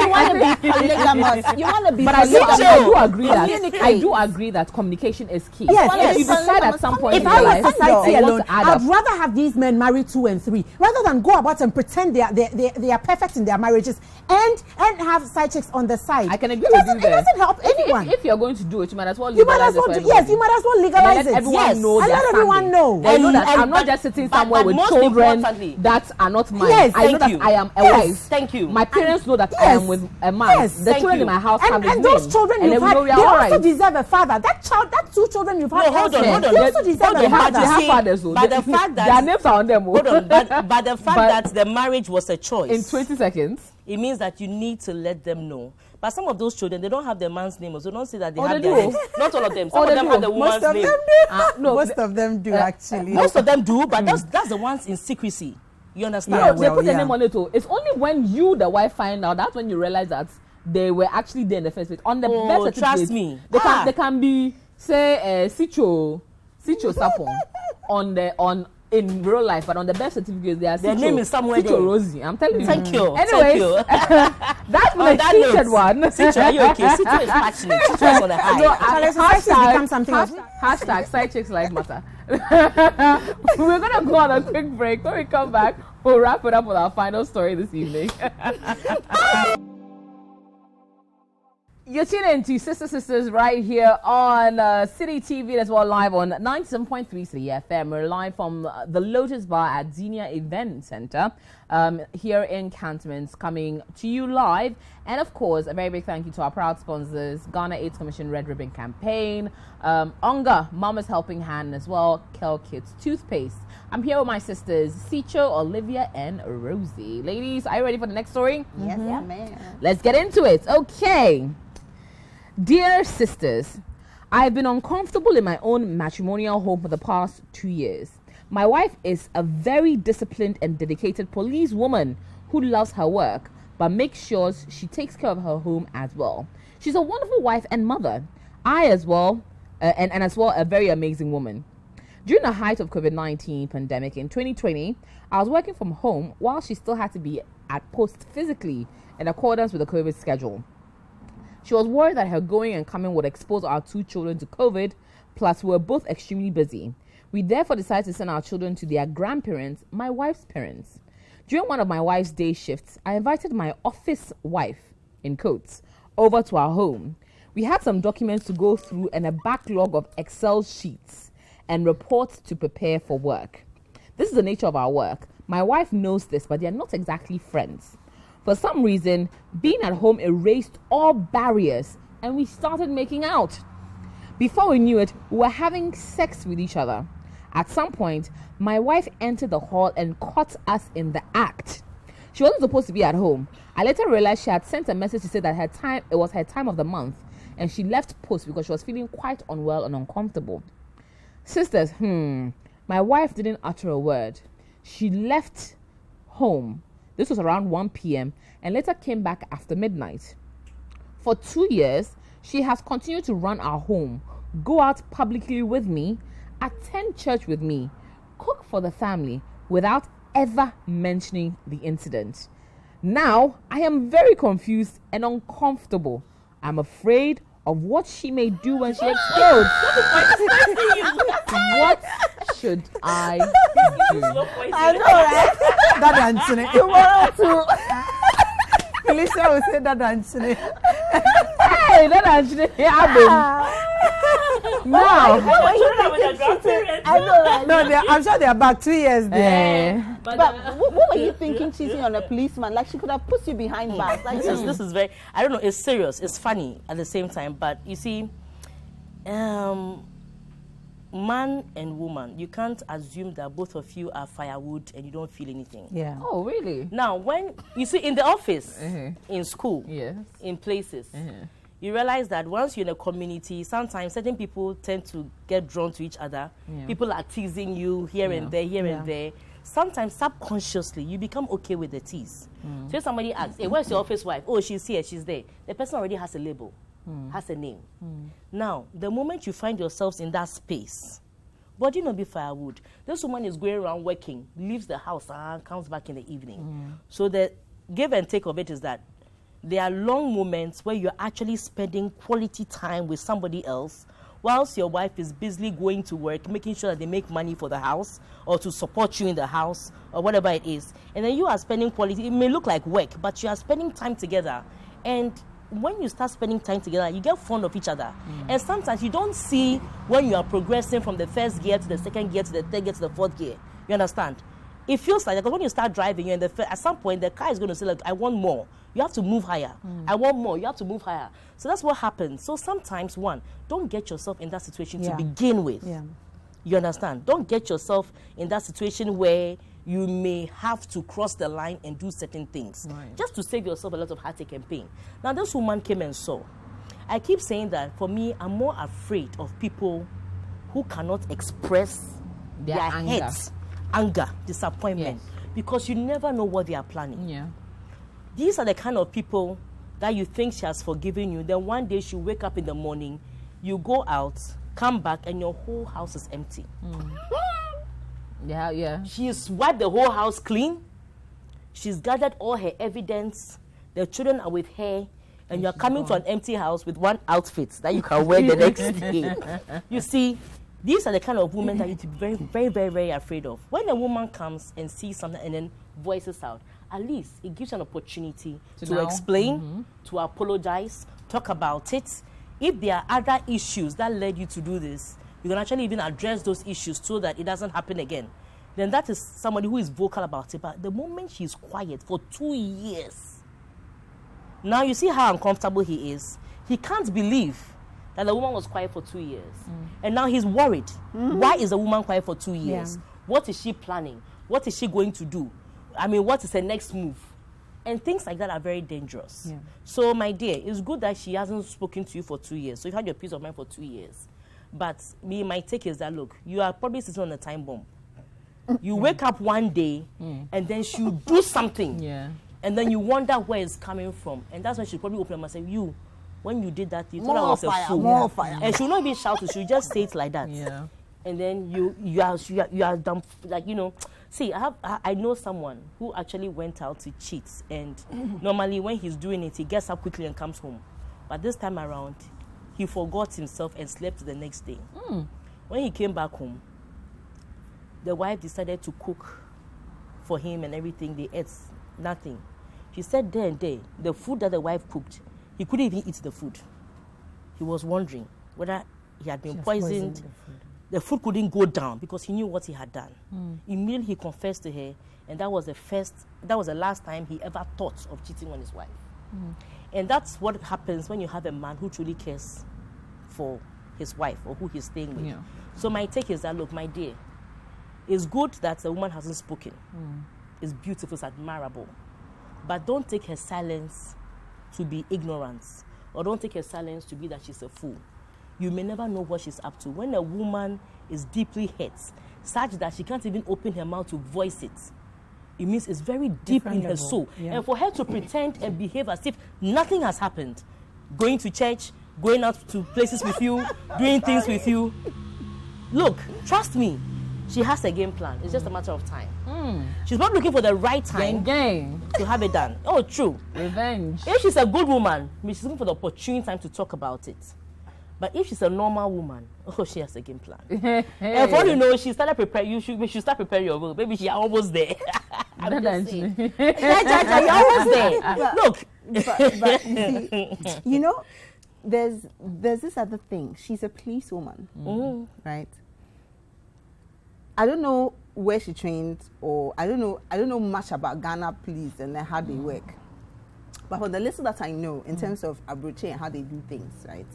want to be polygamous. You want to be but polygamous. I do agree that I do agree that communication is key. Yes, If you decide at some point in if your I life was society that you alone, want to add I'd up, rather have these men marry 2 and 3 rather than go about and pretend they are perfect in their marriages and have side chicks on the side. I can agree with you It there. doesn't help anyone. If you're going to do it, you might as well You might legalize as well it do, for yes, you might as well legalize let it. everyone Yes, know and their let everyone standing. know. They know that And- I'm not just sitting but somewhere with most children importantly- that are not mine. Yes, I know thank that you. I am a Yes, wife. thank you. My parents know that I Yes. am with a man. Yes, The thank children you. in my house have his And those name. children And you've then had, we know we they are all also right. deserve a father. That 2 children you've had, No, hold on. they also deserve Hold a on, father. They have see, fathers, though. by the fact that their names are on them. hold on, but the fact But- that the marriage was a choice, in 20 seconds. it means that you need to let them know. But some of those children, they don't have the man's name, so don't say that they Oh, have they their do. names. Not all of them. Oh, Some of they them do. have the Most woman's of name. them do. No, Most of them do, actually. Most of them do, but that's the ones in secrecy. You understand? Yeah, No, they well, put their yeah. name on it too. It's only when you, the wife, find out that's when you realize that they were actually there in the first place. On the Oh, birth certificate, trust me. They can be say Cito Sarpong in real life, but on the birth certificate they are Their Cito- name is somewhere Cito there. Rosie. I'm telling you. Thank you. Anyways, Thank you. that's On my that cheated note, one. Cito, are you okay? Cito is passionate. Cito is on the high. No, Charlie, society has become something else. hashtag side chicks life matter. We're gonna go on a quick break. When we come back, we'll wrap it up with our final story this evening. You're tuning into Sisters right here on Citi TV as well, live on 97.3 Citi FM. We're live from the Lotus Bar at Xenia Event Center here in Cantonments, coming to you live. And of course, a very big thank you to our proud sponsors, Ghana AIDS Commission Red Ribbon Campaign, Onga, Mama's Helping Hand, as well, Kel Kids Toothpaste. I'm here with my sisters, Sicho, Olivia, and Rosie. Ladies, are you ready for the next story? Yes, ma'am. Let's get into it. Okay. Dear sisters, I've been uncomfortable in my own matrimonial home for the past 2 years. My wife is a very disciplined and dedicated police woman who loves her work, but makes sure she takes care of her home as well. She's a wonderful wife and mother. I as well, and as well, a very amazing woman. During the height of COVID-19 pandemic in 2020, I was working from home while she still had to be at post physically in accordance with the COVID schedule. She was worried that her going and coming would expose our 2 children to COVID, plus we were both extremely busy. We therefore decided to send our children to their grandparents, my wife's parents. During one of my wife's day shifts, I invited my office wife, in quotes, over to our home. We had some documents to go through and a backlog of Excel sheets and reports to prepare for work. This is the nature of our work. My wife knows this, but they are not exactly friends. For some reason, being at home erased all barriers and we started making out. Before we knew it, we were having sex with each other. At some point, my wife entered the hall and caught us in the act. She wasn't supposed to be at home. I later realized she had sent a message to say that it was her time of the month and she left post because she was feeling quite unwell and uncomfortable. Sisters, my wife didn't utter a word. She left home. This was around 1 p.m. and later came back after midnight. For 2 years, she has continued to run our home, go out publicly with me, attend church with me, cook for the family without ever mentioning the incident. Now, I am very confused and uncomfortable. I'm afraid of what she may do when she explodes. What should I do? I know, right? That Anthony. Tomorrow too. Felicia will say that Anthony. Hey, that actually happened. Now, I know, right? No, I'm sure they are back 2 years there. But what were you thinking cheating on a policeman? Like she could have put you behind bars. Like This is very, I don't know, it's serious, it's funny at the same time, but you see, man and woman, you can't assume that both of you are firewood and you don't feel anything. Yeah. oh really? Now, when you see in the office, in school, Yes. in places, you realize that once you're in a community, sometimes certain people tend to get drawn to each other. Yeah. People are teasing you here and there, here and there. sometimes subconsciously you become okay with the tease. So if somebody asks, hey, where's your office wife? Oh, she's here, she's there. The person already has a label, has a name. Now, the moment you find yourselves in that space, body not be firewood. This woman is going around working, leaves the house and comes back in the evening. So the give and take of it is that there are long moments where you're actually spending quality time with somebody else whilst your wife is busily going to work, making sure that they make money for the house or to support you in the house or whatever it is. And then you are spending quality. It may look like work, but you are spending time together. And when you start spending time together, you get fond of each other. And sometimes you don't see when you are progressing from the first gear to the second gear to the third gear to the fourth gear. You understand? It feels like that because when you start driving, you're in at some point the car is going to say, like, I want more. You have to move higher. I want more. You have to move higher. So that's what happens. So sometimes, one, don't get yourself in that situation to begin with. You understand? Don't get yourself in that situation where you may have to cross the line and do certain things just to save yourself a lot of heartache and pain. Now, this woman came and saw. I keep saying that for me, I'm more afraid of people who cannot express their anger, disappointment, because you never know what they are planning. These are the kind of people that you think she has forgiven you. Then one day she wake up in the morning, you go out, come back, and your whole house is empty. She's wiped the whole house clean. She's gathered all her evidence. The children are with her, and you're coming to an empty house with one outfit that you can wear the next day. You see, these are the kind of women that you need to be very, very, very, very afraid of. When a woman comes and sees something and then voices out, at least it gives you an opportunity to explain, to apologize, talk about it. If there are other issues that led you to do this, you can actually even address those issues so that it doesn't happen again. Then that is somebody who is vocal about it. But the moment she's quiet for 2 years, now you see how uncomfortable he is. He can't believe that the woman was quiet for 2 years. And now he's worried. Why is the woman quiet for 2 years? What is she planning? What is she going to do? I mean, what is her next move? And things like that are very dangerous. So, my dear, it's good that she hasn't spoken to you for 2 years. So, you've had your peace of mind for 2 years. But my take is that, look, you are probably sitting on a time bomb. You wake up one day, and then she'll do something. And then you wonder where it's coming from. And that's when she'll probably open up and say, you, when you did that, you thought I was a fool. More fire. And she'll not be shouting. She'll just say it like that. And then you are dumb, like, you know. See, I know someone who actually went out to cheat, and normally when he's doing it, he gets up quickly and comes home. But this time around, he forgot himself and slept the next day. When he came back home, the wife decided to cook for him and everything. They ate nothing. She said there and there, the food that the wife cooked, he couldn't even eat the food. He was wondering whether he had been poisoned. The food couldn't go down because he knew what he had done. Immediately he confessed to her, and that was the last time he ever thought of cheating on his wife. And that's what happens when you have a man who truly cares for his wife or who he's staying with. So my take is that, look, my dear, it's good that the woman hasn't spoken. It's beautiful, it's admirable. But don't take her silence to be ignorance, or don't take her silence to be that she's a fool. You may never know what she's up to. When a woman is deeply hurt, such that she can't even open her mouth to voice it, it means it's very deep in her soul. And for her to pretend and behave as if nothing has happened, going to church, going out to places with you, doing things with you, look, trust me, she has a game plan. It's just a matter of time. She's not looking for the right time to have it done. Oh, true. Revenge. If she's a good woman, she's looking for the opportune time to talk about it. But if she's a normal woman, she has a game plan. And for all you know, she started preparing. You should start preparing your will. Maybe she's almost there. I'm just saying. You're almost there. Look. But you know, there's this other thing. She's a police woman, right? I don't know where she trained, or I don't know much about Ghana police and how they work. But for the little that I know, in terms of Abroche and how they do things, right?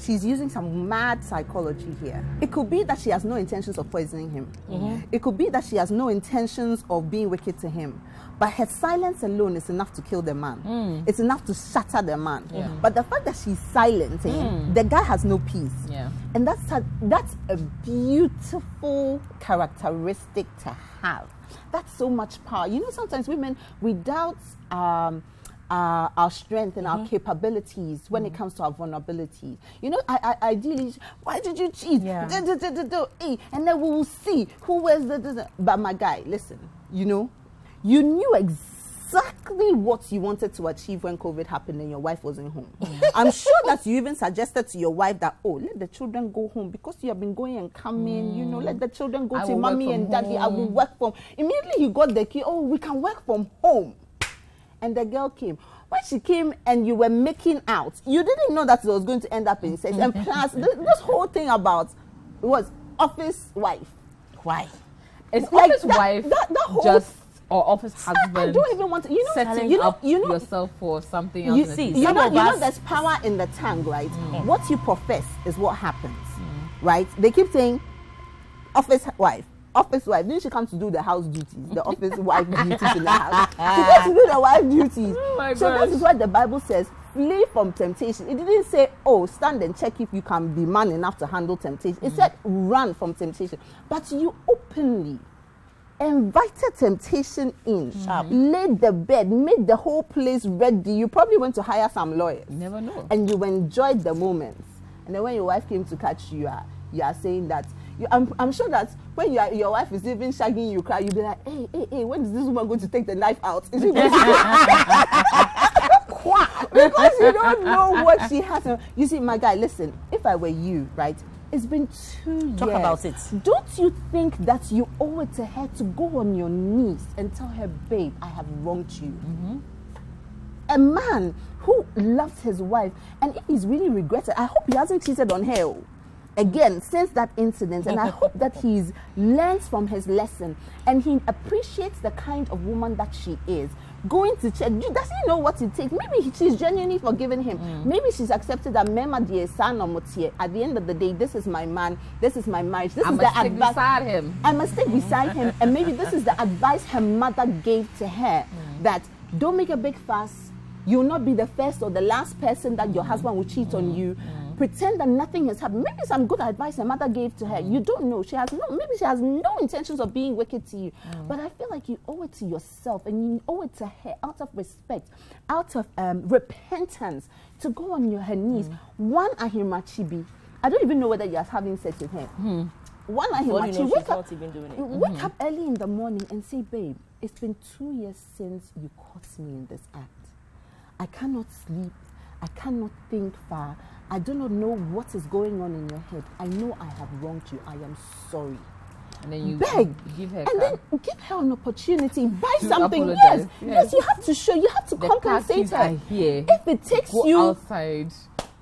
she's using some mad psychology here. It could be that she has no intentions of poisoning him. It could be that she has no intentions of being wicked to him. But her silence alone is enough to kill the man. It's enough to shatter the man. But the fact that she's silent, the guy has no peace. And that's a beautiful characteristic to have. That's so much power. You know, sometimes women, we doubt our strength and our capabilities when it comes to our vulnerabilities. You know, ideally, why did you cheat? And then we will see who wears the. But my guy, listen, you know, you knew exactly what you wanted to achieve when COVID happened and your wife wasn't home. I'm sure that you even suggested to your wife that, oh, let the children go home because you have been going and coming, you know, let the children go to mommy and daddy. I will work from. Immediately he got the key, oh, we can work from home. And the girl came. When she came and you were making out, you didn't know that it was going to end up in sex. And plus, this whole thing about it was office wife. Why? It's like office wife that whole just or office husband. I don't even want to. You know, setting up yourself for something else. You know, there's power in the tongue, right? What you profess is what happens, right? They keep saying, office wife. Office wife. Then she comes to do the house duties, the office wife duties in the house. She comes to do the wife duties. So this is what the Bible says: flee from temptation. It didn't say, "Oh, stand and check if you can be man enough to handle temptation." It said, "Run from temptation." But you openly invited temptation in, laid the bed, made the whole place ready. You probably went to hire some lawyers. Never know. And you enjoyed the moments. And then when your wife came to catch you, you are saying that. I'm sure that when your wife is even shagging you, cry, you'll be like, hey, when is this woman going to take the knife out? Is she going to because you don't know what she has. You see, my guy, listen, if I were you, right, it's been 2 years. Talk about it. Don't you think that you owe it to her to go on your knees and tell her, babe, I have wronged you? A man who loves his wife, and if he's really regretted, I hope he hasn't cheated on her again since that incident, and I hope that he's learns from his lesson and he appreciates the kind of woman that she is. Going to church, does he know what it takes? Maybe she's genuinely forgiven him. Maybe she's accepted that Mema dear son or Motier. At the end of the day, this is my man, this is my marriage, this is the advice. Beside him. I must stick beside him, and maybe this is the advice her mother gave to her, that don't make a big fuss. You'll not be the first or the last person that your husband will cheat on you. Pretend that nothing has happened. Maybe some good advice her mother gave to her. You don't know. Maybe she has no intentions of being wicked to you. But I feel like you owe it to yourself and you owe it to her out of respect, out of repentance, to go on her knees. One ahimachibi. I don't even know whether you're having sex with her. One ahimachibi. Wake up early in the morning and say, babe, it's been 2 years since you caught me in this act. I cannot sleep. I cannot think far. I do not know what is going on in your head. I know I have wronged you. I am sorry. And then you beg, give her and then give her an opportunity. Buy to something. Apologize. Yes. You have to show. You have to compensate her. If it takes go you outside,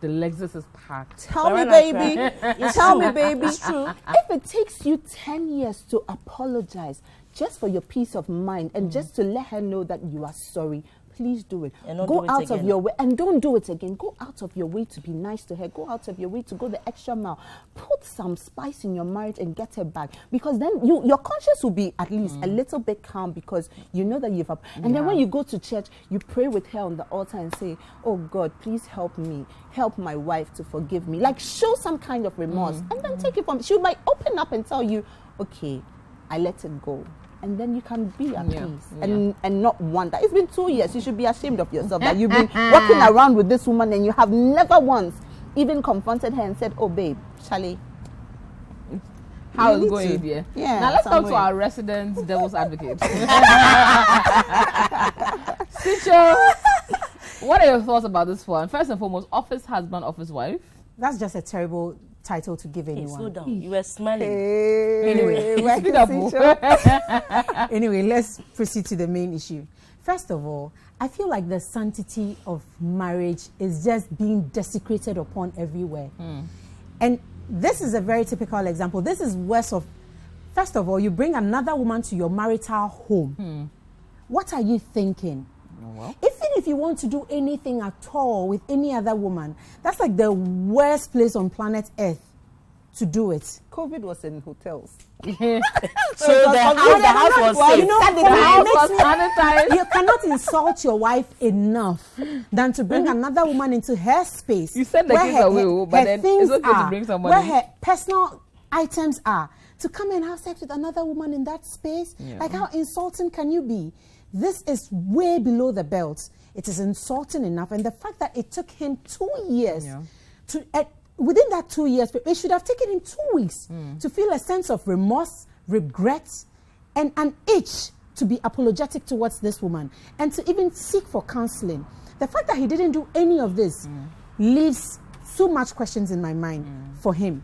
the Lexus is packed. Tell me, baby. Tell me, baby. It's true. If it takes you 10 years to apologize, just for your peace of mind, and just to let her know that you are sorry, please do it. Go out of your way and don't do it again. Go out of your way to be nice to her. Go out of your way to go the extra mile. Put some spice in your marriage and get her back, because then your conscience will be at least a little bit calm, because you know that you've and then when you go to church, you pray with her on the altar and say, oh God, please help me, help my wife to forgive me. Like, show some kind of remorse and then take it from. She might open up and tell you, okay, I let it go. And then you can be at peace and not wonder. It's been 2 years. You should be ashamed of yourself that you've been walking around with this woman and you have never once even confronted her and said, oh, babe, Charlie, how is it going here? Yeah. Now let's talk to our resident devil's advocate. Sicho, what are your thoughts about this one? First and foremost, office husband, office wife. That's just a terrible title to give anyone. Slow down. You were smiling. Anyway, let's proceed to the main issue. First of all, I feel like the sanctity of marriage is just being desecrated upon everywhere. And this is a very typical example. This is worse of, first of all, you bring another woman to your marital home. What are you thinking? Well, Even if you want to do anything at all with any other woman, that's like the worst place on planet Earth to do it. COVID was in hotels. So the house was safe. You know, The house was sanitized. you cannot insult your wife enough than to bring another woman into her space. You said the where kids her- are away, but her then things it's okay to are, bring somebody. where her personal items are. To come and have sex with another woman in that space, like how insulting can you be? This is way below the belt. It is insulting enough, and the fact that it took him 2 years to. Within that 2 years, it should have taken him 2 weeks to feel a sense of remorse, regret, and an itch to be apologetic towards this woman and to even seek for counseling. The fact that he didn't do any of this leaves so much questions in my mind for him.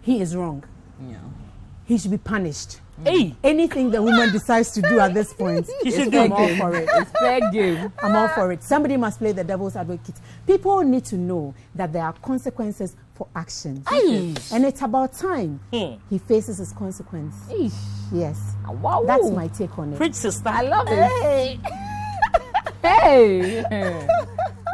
He is wrong. Yeah. He should be punished. Hey, Anything the woman decides to do at this point, I'm all for it. It's fair game. I'm all for it. Somebody must play the devil's advocate. People need to know that there are consequences for actions. And it's about time he faces his consequence. Eesh. Yes. Wow. That's my take on it. preach, sister. I love it. Hey.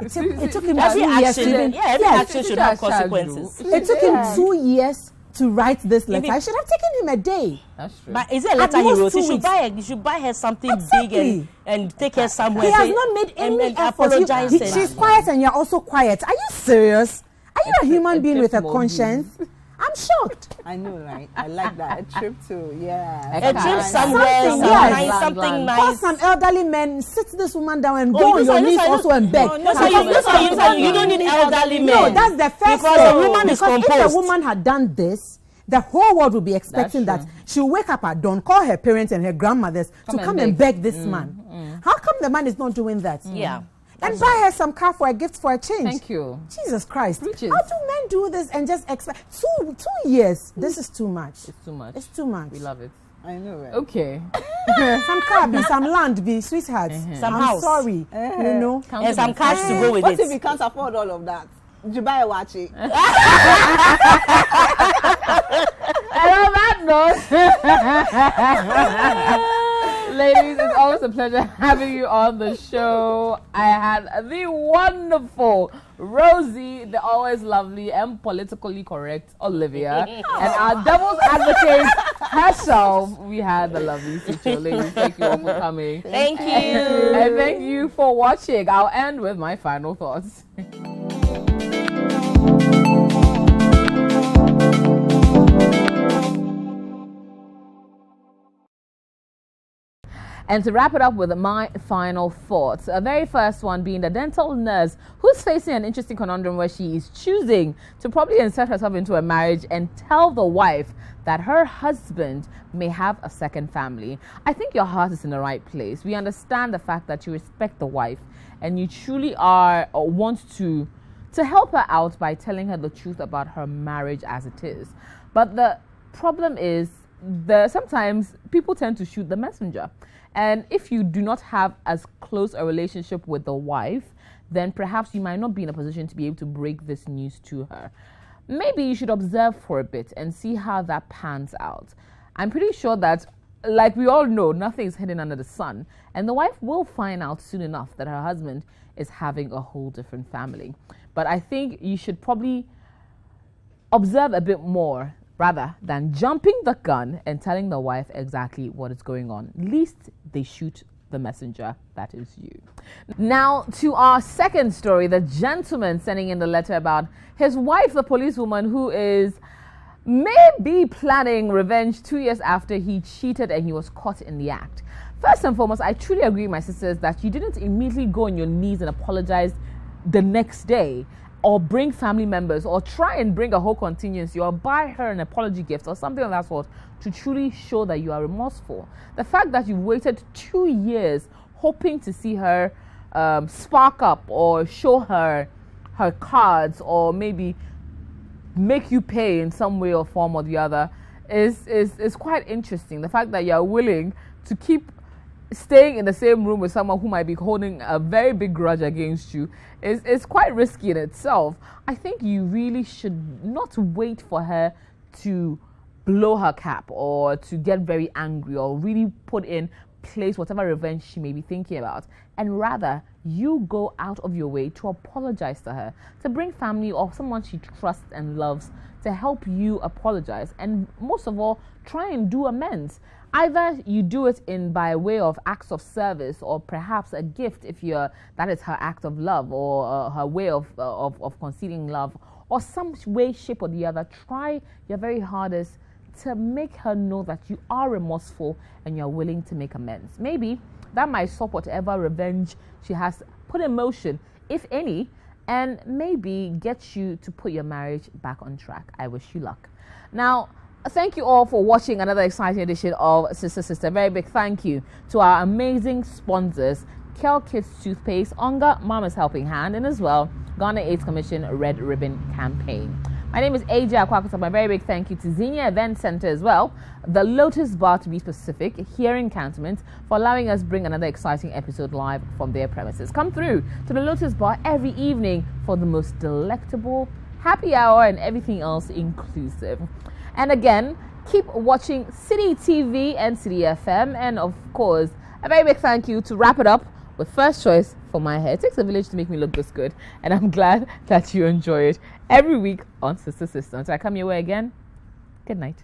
It took him Every 2 years action, to even, every yes, action should Teacher have charge consequences. you. it took him 2 years to write this letter. Even- I should have taken him a day. That's true. But is it a letter he most wrote? 2 weeks. You should buy her something big Exactly. and take her somewhere. He has say- not made any and effort. apologize. and- She's quiet and you're also quiet. Are you serious? Are you a human being with a more conscience? I'm shocked. I know, right? I like that. A trip to, yeah. A trip Something, somewhere, yes. nice, something Land. Call nice. some elderly men, sit this woman down and Oh, go on this your one- this knees one- also and beg. No, you don't need elderly men. No, that's the first Because step. a woman is Because if composed. a woman had done this, the whole world would be expecting That's that she'll wake up at dawn, call her parents and her grandmothers to come and beg this man. How come the man is not doing that? Yeah. And buy her some car for a gift for a change. Thank you. Jesus Christ. Preaches. How do men do this and just expect 2 years? This is too much. It's too much. It's too much. We love it. I know, right? Okay. Some car be, some land be, sweetheart. Some I'm house. sorry. You know. And some cash to go with What if it. you can't afford all of that? You buy a watch it. And on that note, ladies, it's always a pleasure having you on the show. I had the wonderful Rosie, the always lovely and politically correct Olivia, and our devil's advocate herself. We had the lovely Sicho. Ladies, thank you all for coming. Thank you. And thank you for watching. I'll end with my final thoughts. And to wrap it up with my final thoughts, the very first one being the dental nurse who's facing an interesting conundrum where she is choosing to probably insert herself into a marriage and tell the wife that her husband may have a second family. I think your heart is in the right place. We understand the fact that you respect the wife and you truly are or want to help her out by telling her the truth about her marriage as it is. But the problem is sometimes people tend to shoot the messenger. And if you do not have as close a relationship with the wife, then perhaps you might not be in a position to be able to break this news to her. Maybe you should observe for a bit and see how that pans out. I'm pretty sure that, like we all know, nothing is hidden under the sun. And the wife will find out soon enough that her husband is having a whole different family. But I think you should probably observe a bit more rather than jumping the gun and telling the wife exactly what is going on. Least they shoot the messenger, that is you. Now to our second story, the gentleman sending in the letter about his wife, the policewoman, who is maybe planning revenge 2 years after he cheated and he was caught in the act. First and foremost, I truly agree, my sisters, that you didn't immediately go on your knees and apologize the next day, or bring family members, or try and bring a whole contingency, or buy her an apology gift, or something of that sort, to truly show that you are remorseful. The fact that you've waited 2 years hoping to see her spark up, or show her cards, or maybe make you pay in some way or form or the other, is quite interesting. The fact that you're willing to keep staying in the same room with someone who might be holding a very big grudge against you is quite risky in itself. I think you really should not wait for her to blow her cap or to get very angry or really put in place whatever revenge she may be thinking about, and rather you go out of your way to apologize to her, to bring family or someone she trusts and loves to help you apologize, and most of all, try and do amends. Either you do it in by way of acts of service, or perhaps a gift if that is her act of love, or her way of concealing love, or some way, shape or the other. Try your very hardest to make her know that you are remorseful and you're willing to make amends. Maybe that might stop whatever revenge she has put in motion, if any, and maybe get you to put your marriage back on track. I wish you luck. Now, thank you all for watching another exciting edition of Sister Sister. Very big thank you to our amazing sponsors, Kel Kids Toothpaste, Onga Mama's Helping Hand, and as well, Ghana AIDS Commission Red Ribbon Campaign. My name is AJ Sarpong. My very big thank you to Xenia Event Center as well, the Lotus Bar to be specific, here in Cantonment, for allowing us bring another exciting episode live from their premises. Come through to the Lotus Bar every evening for the most delectable happy hour and everything else inclusive. And again, keep watching Citi TV and Citi FM. And of course, a very big thank you to wrap it up with First Choice for my hair. It takes a village to make me look this good. And I'm glad that you enjoy it every week on Sister Sister. Until I come your way again, good night.